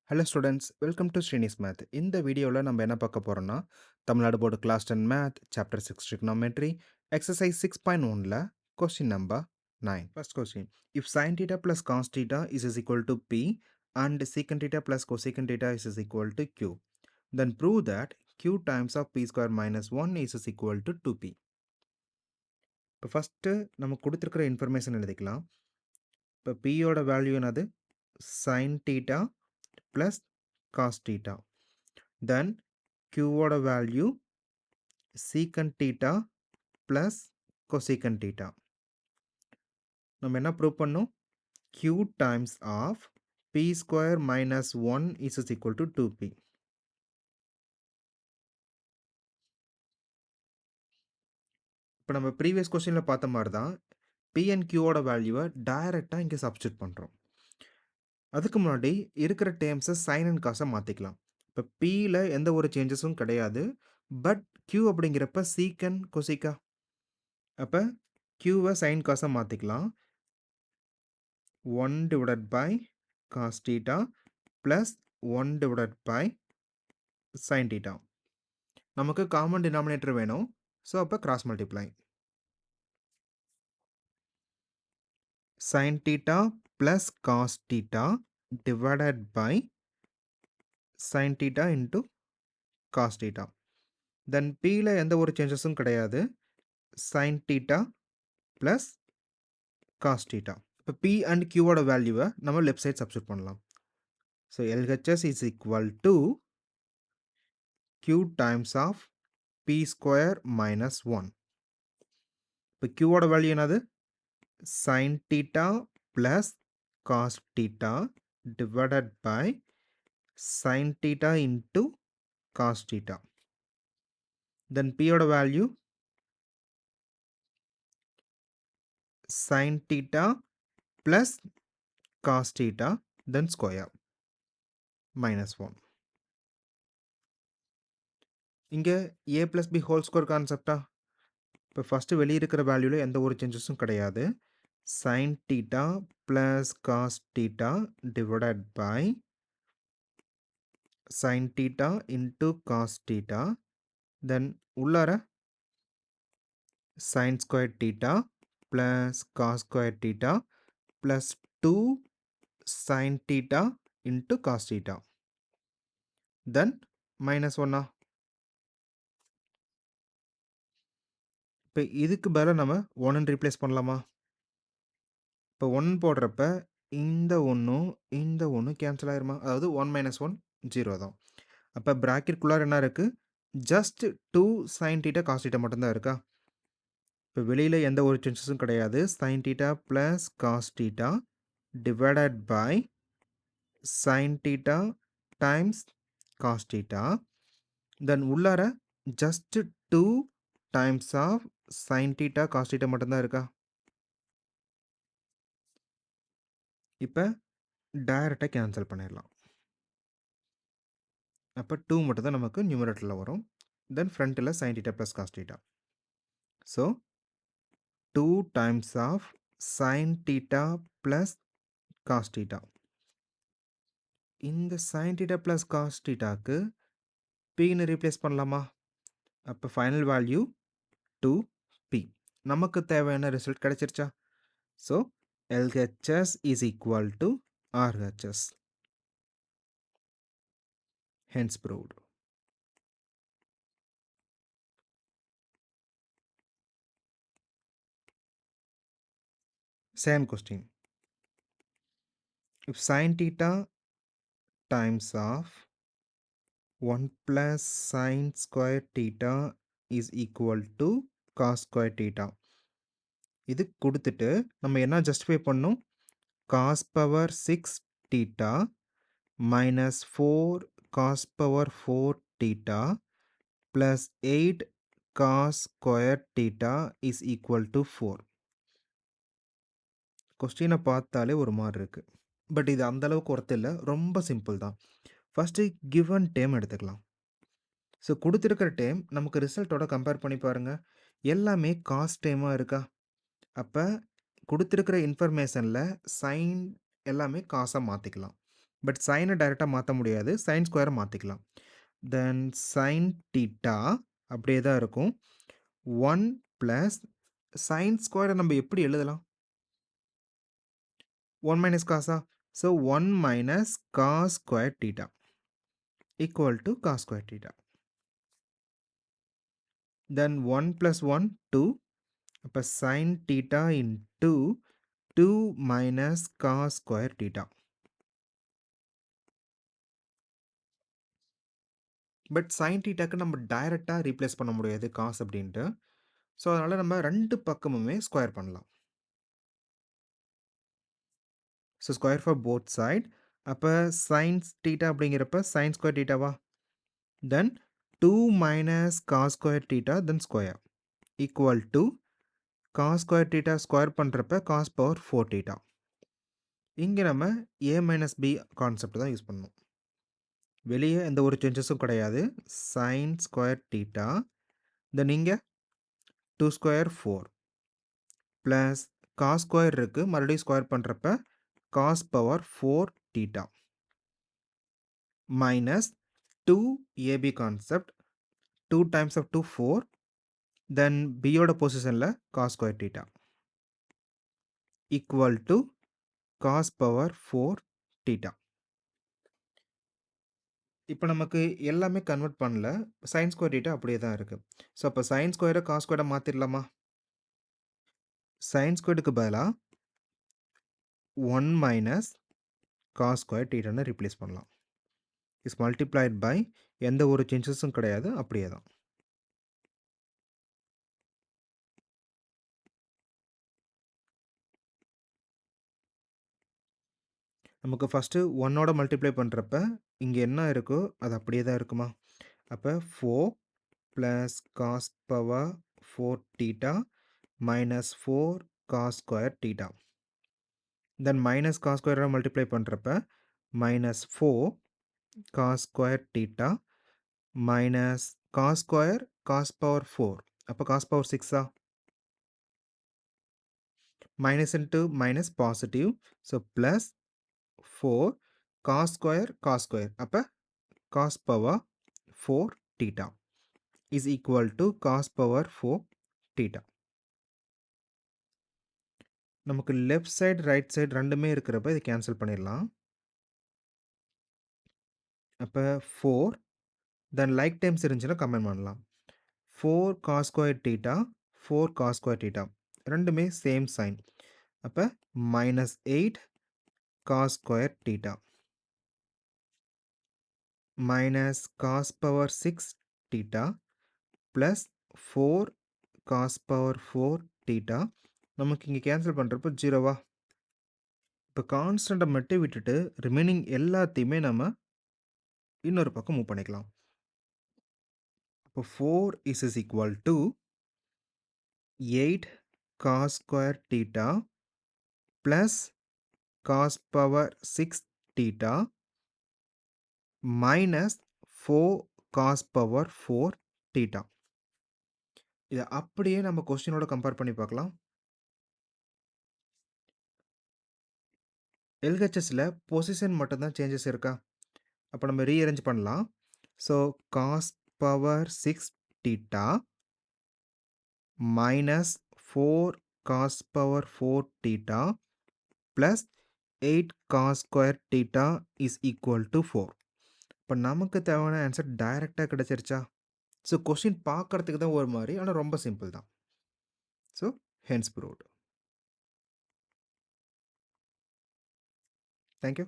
Hello students, welcome to SRINI'S Math. இந்த வீடியோல நம்ம என்ன பார்க்க போறோம்னா, Tamil Nadu board class 10 math, chapter 6 trigonometry, exercise 6.1ல question number 9. First question. If sin theta plus cos theta is equal to P and secant theta plus cosecant theta is equal to Q, then prove that Q times of P square minus 1 is equal to 2P. இப்போ first நம்ம கொடுத்துருக்கிற information எழுதிக்கலாம். இப்போ Pயோட value என்னது? sin theta plus cos theta. Then Q ஓட value secant theta plus cosecant theta. நம்ம என்ன prove பண்ணோம்? Q times of P square minus 1 is equal to 2P. இப்போ நம்ம ப்ரீவியஸ் கொஸ்டின்ல பார்த்த மாதிரி தான் P and Q ஓட வேல்யூவை டைரெக்டாக இங்கே சப்ஸ்டியூட் பண்ணுறோம். அதுக்கு முன்னாடி இருக்கிற டேர்ம்ஸை சைன் அண்ட் காசை மாற்றிக்கலாம். இப்போ Pயில் எந்த ஒரு சேஞ்சஸும் கிடையாது. பட் Q அப்படிங்கிறப்ப சீக்கன் கொசிக்கா. அப்போ Qவை சைன் காசை மாற்றிக்கலாம். 1 divided by cos theta plus 1 divided by sin theta. நமக்கு common denominator வேணும். So, அப்போ cross multiply. Sin theta plus cos theta divided by sin theta into cos theta. Then Pல எந்த ஒரு சேஞ்சஸும் கிடையாது. sin theta plus cos theta. இப்போ P and Q ஓட வேல்யூவை நம்ம லெஃப்ட் சைட் சப்ஸ்டியூட் பண்ணலாம். So, LHS is equal to Q times of P square minus 1. இப்போ Q ஓட வேல்யூ என்னது? sin theta plus cos theta divided by sin theta into cos theta. Then P ஓட value sin theta plus cos theta then square minus 1. இங்கே A plus B whole square கான்செப்டா? இப்போ first வெளியே இருக்கிற வேல்யூவில் எந்த ஒரு சேஞ்சஸும் கிடையாது. sin theta plus cos theta divided by sin theta into cos theta. Then உள்ளார sin square theta plus cos square theta plus 2 sin theta into cos theta. Then minus 1. இப்போ இதுக்கு பதிலாக நம்ம 1 ரீப்ளேஸ் பண்ணலாமா? இப்போ 1 போடுறப்ப இந்த ஒன்று கேன்சல் ஆயிருமா? அதாவது 1 minus 1 0 தான். அப்போ ப்ராக்கெட்குள்ளார என்ன இருக்குது? Just 2 sin theta cos theta மட்டும்தான் இருக்கா? இப்போ வெளியில் எந்த ஒரு சேஞ்சஸும் கிடையாது. sin theta plus cos theta divided by sin theta times cos theta. Then உள்ளார just 2 times of sin theta cos theta மட்டும்தான் இருக்கா? இப்போ டைரெக்டாக கேன்சல் பண்ணிடலாம். அப்போ 2 மட்டும் தான் நமக்கு நியூமரேட்டரில் வரும். தென் ஃப்ரண்ட்டில் sin theta plus cos theta. So 2 times of sin theta plus cos theta. இந்த sin theta plus cos thetaக்கு Pன்னு ரீப்ளேஸ் பண்ணலாமா? அப்போ ஃபைனல் வேல்யூ 2P. நமக்கு தேவையான ரிசல்ட் கிடைச்சிருச்சா? So LHS is equal to RHS. Hence proved. Same question. If sin theta times of 1 plus sin square theta is equal to cos square theta. இது கொடுத்துட்டு நம்ம என்ன ஜஸ்டிஃபை பண்ணணும்? cos power 6 theta minus 4 cos power 4 theta plus 8 cos square theta is equal to 4. கொஸ்டினை பார்த்தாலே ஒரு மாதிரி இருக்கு. பட் இது அந்த அளவுக்கு ஒர்த்து இல்லை. ரொம்ப சிம்பிள் தான். ஃபஸ்ட்டு கிவன் டேம் எடுத்துக்கலாம். ஸோ கொடுத்துருக்கிற டேம் நமக்கு ரிசல்ட்டோட கம்பேர் பண்ணி பாருங்கள். எல்லாமே காஸ் டேமாக இருக்கா? அப்போ கொடுத்துருக்கிற இன்ஃபர்மேஷனில் சைன் எல்லாமே காசாக மாற்றிக்கலாம். பட் சைனை டைரெக்டாக மாற்ற முடியாது. சைன் ஸ்கொயரை மாற்றிக்கலாம். தென் சைன் தீட்டா அப்படியே தான் இருக்கும். 1 ப்ளஸ் சைன் ஸ்கொயரை நம்ம எப்படி எழுதலாம்? 1 மைனஸ் காஸா? So 1 minus cos square theta equal to cos square theta. Then 1 plus 1 2. அப்போ sin theta into 2 minus cos square theta. But sin தீட்டாக்கு நம்ம டைரெக்டாக ரீப்ளேஸ் பண்ண முடியாது காஸ் அப்படின்ட்டு. ஸோ அதனால் நம்ம 2 பக்கமுமே ஸ்கொயர் பண்ணலாம். So square for both side. அப்போ சைன்ஸ் தீட்டா அப்படிங்கிறப்ப சைன் ஸ்கொயர் தீட்டாவா? Then 2 minus cos square theta then square equal to cos square theta square பண்ணுறப்ப காஸ் பவர் 4 தீட்டா. இங்கே நம்ம ஏ மைனஸ் பி கான்செப்ட் தான் யூஸ் பண்ணணும். வெளியே எந்த ஒரு சேஞ்சஸும் கிடையாது. சைன் ஸ்கொயர் தீட்டா தென் இங்கே 2 ஸ்கொயர் 4 ப்ளஸ் காஸ் ஸ்கொயர் இருக்குது, மறுபடியும் ஸ்கொயர் பண்ணுறப்ப cos power 4 theta minus 2 AB concept 2 times of 2 4 then பியோட பொசிஷனில் cos square theta equal to cos power 4 theta. இப்போ நமக்கு எல்லாமே கன்வெர்ட் பண்ணல. சைன் ஸ்கொயர் தீட்டா அப்படியே தான் இருக்குது. ஸோ அப்போ சைன் ஸ்கொயரை காஸ் ஸ்கொயரை மாற்றிடலாமா? சைன் ஸ்கொயருக்கு பதிலாக 1 மைனஸ் காஸ் ஸ்கொயர் தீட்டான்னு ரீப்ளேஸ் பண்ணலாம். இஸ் மல்டிப்ளைட் பை எந்த ஒரு சேஞ்சஸும் கிடையாது, அப்படியே தான். நமக்கு ஃபஸ்ட்டு 1ஓட மல்டிப்ளை பண்ணுறப்ப இங்கே என்ன இருக்கோ அது அப்படியே தான் இருக்குமா? அப்போ 4 plus cos power 4 theta minus 4 cos square theta. Then minus cos ஸ்கொயரோட மல்டிப்ளை பண்ணுறப்ப minus 4 cos square theta minus cos square cos power 4. அப்போ காஸ் பவர் 6ஆ? Minus into minus positive. So plus 4 cos square அப்போ cos power 4 theta is equal to cos power 4 theta. நமக்கு left side right side ரெண்டுமே இருக்கிறப்ப இதை cancel பண்ணிடலாம். அப்போ 4 then like times இருந்துச்சுன்னா கமெண்ட் பண்ணலாம். 4 cos square theta 4 cos square theta ரெண்டுமே சேம் சைன். அப்போ minus 8 cos square theta minus cos power 6 theta plus 4 cos power 4 theta. நமக்கு இங்கே கேன்சல் பண்ணுறப்போ ஜீரோவா? இப்போ கான்ஸ்டண்ட்டை மட்டும் விட்டுட்டு ரிமைனிங் எல்லாத்தையுமே நம்ம இன்னொரு பக்கம் மூவ் பண்ணிக்கலாம். அப்போ 4 is equal to 8 cos square theta plus cos power 6 theta minus 4 cos power 4 theta. இதை அப்படியே நம்ம கொஸ்டினோட கம்பேர் பண்ணி பார்க்கலாம். எல்ஹெச்எஸில் பொசிஷன் மட்டும்தான் சேஞ்சஸ் இருக்கா? அப்போ நம்ம ரீஅரேஞ்ச் பண்ணலாம். So cos power 6 theta minus 4 cos power 4 theta plus 8 cos square theta is equal to 4. இப்போ நமக்கு தேவையான ஆன்சர் டைரெக்டாக கிடச்சிருச்சா? ஸோ கொஸ்டின் பார்க்குறதுக்கு தான் ஒரு மாதிரி, ஆனால் ரொம்ப சிம்பிள் தான். So hence proved. தேங்க்யூ.